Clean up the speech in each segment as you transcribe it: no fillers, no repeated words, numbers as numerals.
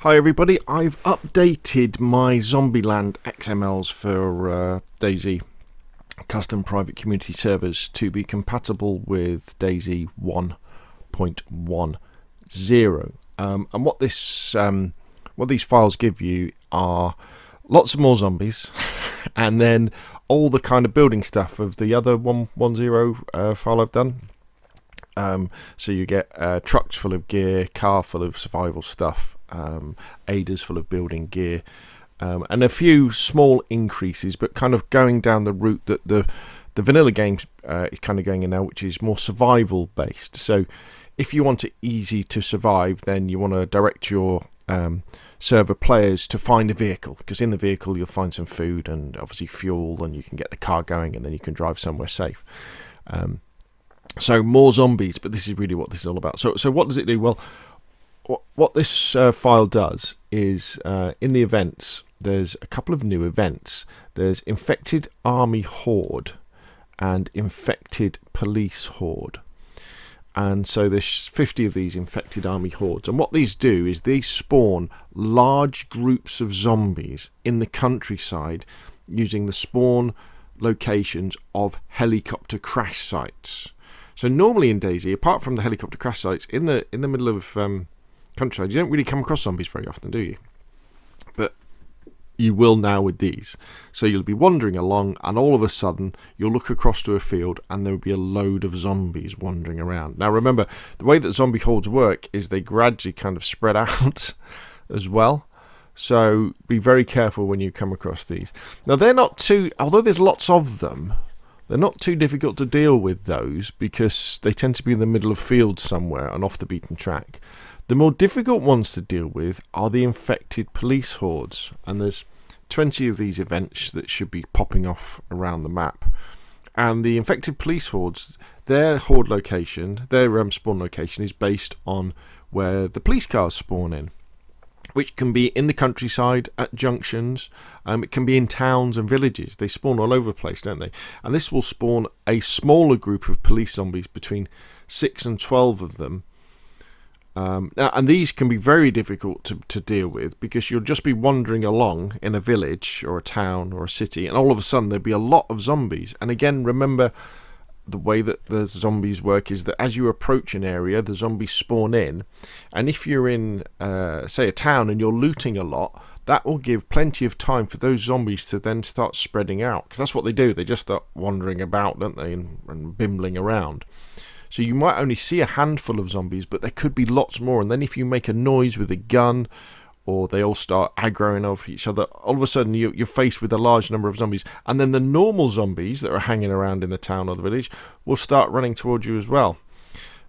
Hi everybody, I've updated my ZombieLand XMLs for DayZ custom private community servers to be compatible with DayZ 1.10. And what these files give you are lots of more zombies and then all the kind of building stuff of the other 1.10 file I've done. So you get trucks full of gear, car full of survival stuff, aiders full of building gear, and a few small increases, but kind of going down the route that the vanilla game is kind of going in now, which is more survival based. So if you want it easy to survive, then you want to direct your server players to find a vehicle, because in the vehicle you'll find some food and obviously fuel, and you can get the car going and then you can drive somewhere safe. So more zombies, but this is really what this is all about. So what does it do? Well, what this file does is in the events, there's a couple of new events. There's Infected Army Horde and Infected Police Horde. And so there's 50 of these Infected Army Hordes. And what these do is they spawn large groups of zombies in the countryside using the spawn locations of helicopter crash sites. So normally in DayZ, apart from the helicopter crash sites, in the middle of countryside, you don't really come across zombies very often, do you? But you will now with these. So you'll be wandering along, and all of a sudden you'll look across to a field and there will be a load of zombies wandering around. Now remember, the way that zombie hordes work is they gradually kind of spread out as well. So be very careful when you come across these. Now they're not too, although there's lots of them, they're not too difficult to deal with, those, because they tend to be in the middle of fields somewhere and off the beaten track. The more difficult ones to deal with are the infected police hordes, and there's 20 of these events that should be popping off around the map. And the infected police hordes, their horde location, their spawn location is based on where the police cars spawn in, which can be in the countryside, at junctions, it can be in towns and villages. They spawn all over the place, don't they? And this will spawn a smaller group of police zombies, between 6 and 12 of them. Now, and these can be very difficult to deal with, because you'll just be wandering along in a village or a town or a city, and all of a sudden there'll be a lot of zombies. And again, remember, the way that the zombies work is that as you approach an area, the zombies spawn in, and if you're in say a town and you're looting a lot, that will give plenty of time for those zombies to then start spreading out, because that's what they do. They just start wandering about, don't they, and bimbling around. So you might only see a handful of zombies, but there could be lots more. And then if you make a noise with a gun, or they all start aggroing off each other, all of a sudden you're faced with a large number of zombies. And then the normal zombies that are hanging around in the town or the village will start running towards you as well.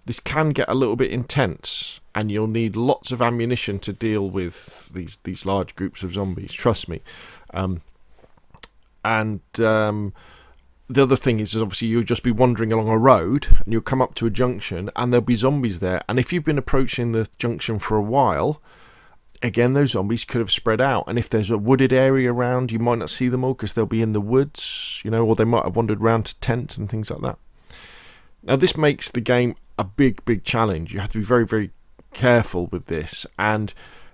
This can get a little bit intense, and you'll need lots of ammunition to deal with these large groups of zombies, trust me. The other thing is obviously you'll just be wandering along a road, and you'll come up to a junction and there'll be zombies there. And if you've been approaching the junction for a while, again, those zombies could have spread out. And if there's a wooded area around, you might not see them all because they'll be in the woods, or they might have wandered around to tents and things like that. Now, this makes the game a big challenge. You have to be very, very careful with this. And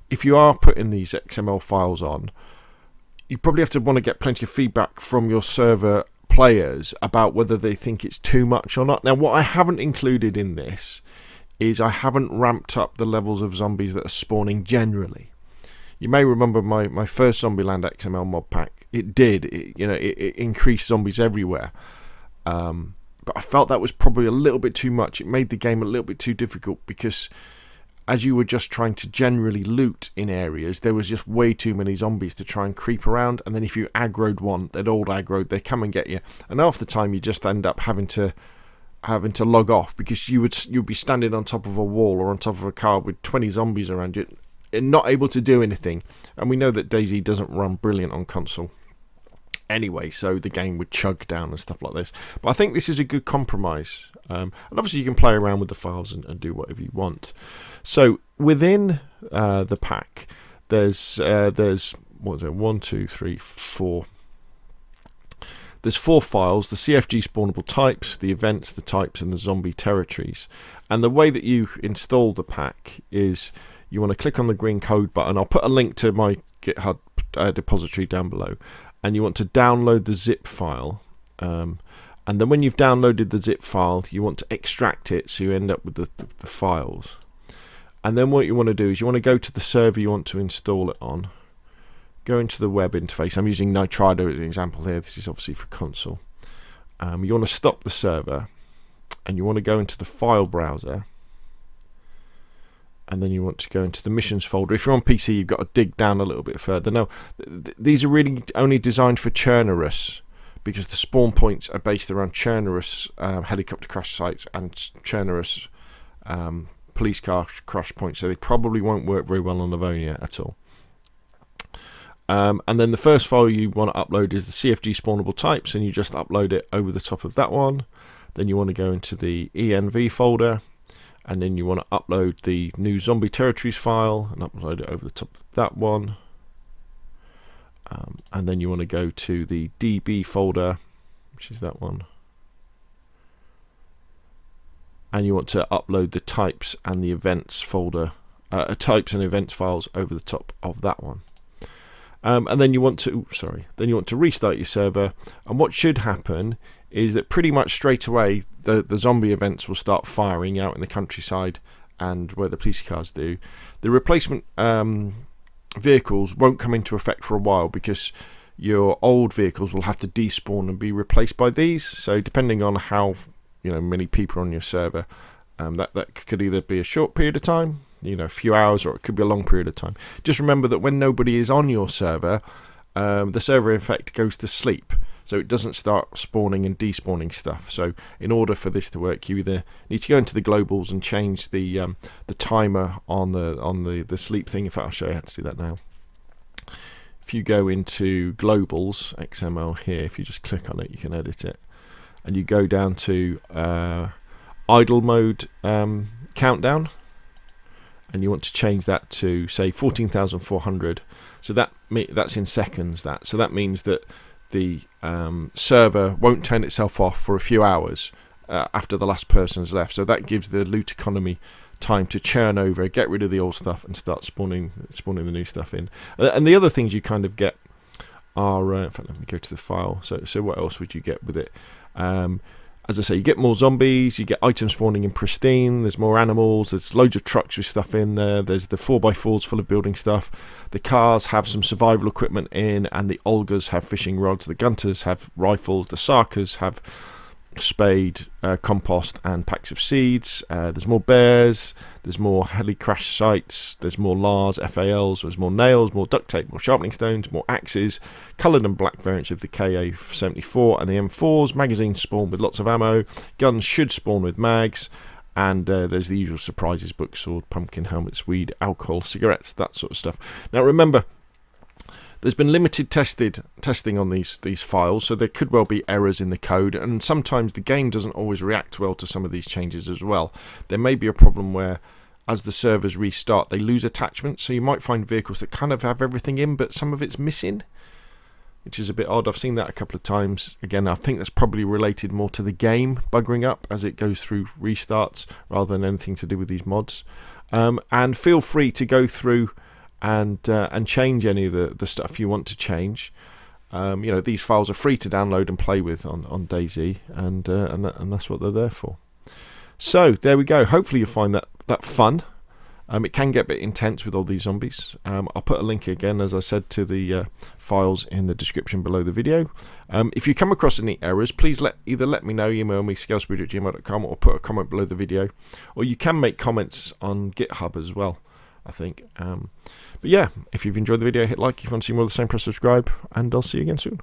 if you are putting these XML files on, you probably have to want to get plenty of feedback from your server players about whether they think it's too much or not. Now, what I haven't included in this is I haven't ramped up the levels of zombies that are spawning generally. You may remember my first ZombieLand XML mod pack. It increased zombies everywhere. But I felt that was probably a little bit too much. It made the game a little bit too difficult, because as you were just trying to generally loot in areas, there was just way too many zombies to try and creep around. And then if you aggroed one, they'd all aggroed, they'd come and get you. And half the time you just end up having to log off, because you'd be standing on top of a wall or on top of a car with 20 zombies around you and not able to do anything. And we know that DayZ doesn't run brilliant on console anyway, so the game would chug down and stuff like this. But I think this is a good compromise. And obviously you can play around with the files and do whatever you want. So within the pack, there's what is it? 1, 2, 3, 4. There's 4 files: the CFG spawnable types, the events, the types, and the zombie territories. And the way that you install the pack is you want to click on the green code button. I'll put a link to my GitHub depository down below, and you want to download the zip file. And then when you've downloaded the zip file, you want to extract it so you end up with the files. And then what you want to do is you want to go to the server you want to install it on. Go into the web interface. I'm using Nitrado as an example here. This is obviously for console. You want to stop the server, and you want to go into the file browser, and then you want to go into the missions folder. If you're on PC, you've got to dig down a little bit further. Now, these are really only designed for CHERNARUS, because the spawn points are based around CHERNARUS helicopter crash sites and CHERNARUS police car crash points, so they probably won't work very well on Livonia at all. And then the first file you want to upload is the CFG spawnable types, and you just upload it over the top of that one. Then you want to go into the ENV folder, and then you want to upload the new zombie territories file and upload it over the top of that one. And then you want to go to the DB folder, which is that one, and you want to upload the types and the events folder, types and events files over the top of that one. And then you want to restart your server, and what should happen is that pretty much straight away the zombie events will start firing out in the countryside and where the police cars do. The replacement vehicles won't come into effect for a while, because your old vehicles will have to despawn and be replaced by these. So depending on how many people are on your server, that could either be a short period of time, a few hours, or it could be a long period of time. Just remember that when nobody is on your server, the server in effect goes to sleep, so it doesn't start spawning and despawning stuff. So in order for this to work, you either need to go into the globals and change the timer on the sleep thing. In fact, I'll show you how to do that now. If you go into globals XML here, if you just click on it, you can edit it, and you go down to idle mode countdown, and you want to change that to say 14,400. So that's in seconds. So that means that the server won't turn itself off for a few hours after the last person's left. So that gives the loot economy time to churn over, get rid of the old stuff, and start spawning the new stuff in. And the other things you kind of get are, in fact, let me go to the file. So what else would you get with it? As I say, you get more zombies, you get items spawning in pristine, there's more animals, there's loads of trucks with stuff in there, there's the 4x4s full of building stuff, the cars have some survival equipment in, and the Olgas have fishing rods, the Gunters have rifles, the Sarkas have spade, compost, and packs of seeds. There's more bears, there's more heli crash sites, there's more LARs, FALs, there's more nails, more duct tape, more sharpening stones, more axes, coloured and black variants of the KA-74 and the M4s, magazines spawn with lots of ammo, guns should spawn with mags, and there's the usual surprises: book, sword, pumpkin, helmets, weed, alcohol, cigarettes, that sort of stuff. Now remember, there's been limited testing on these files, so there could well be errors in the code, and sometimes the game doesn't always react well to some of these changes as well. There may be a problem where, as the servers restart, they lose attachments, so you might find vehicles that kind of have everything in, but some of it's missing, which is a bit odd. I've seen that a couple of times. Again, I think that's probably related more to the game buggering up as it goes through restarts, rather than anything to do with these mods. And feel free to go through and change any of the stuff you want to change. These files are free to download and play with on DayZ, and that's what they're there for. So there we go. Hopefully you'll find that fun. It can get a bit intense with all these zombies. I'll put a link again, as I said, to the files in the description below the video. If you come across any errors, please either let me know, email me scalespeed@gmail.com, or put a comment below the video, or you can make comments on GitHub as well, I think. But yeah, if you've enjoyed the video, hit like. If you want to see more of the same, press subscribe, and I'll see you again soon.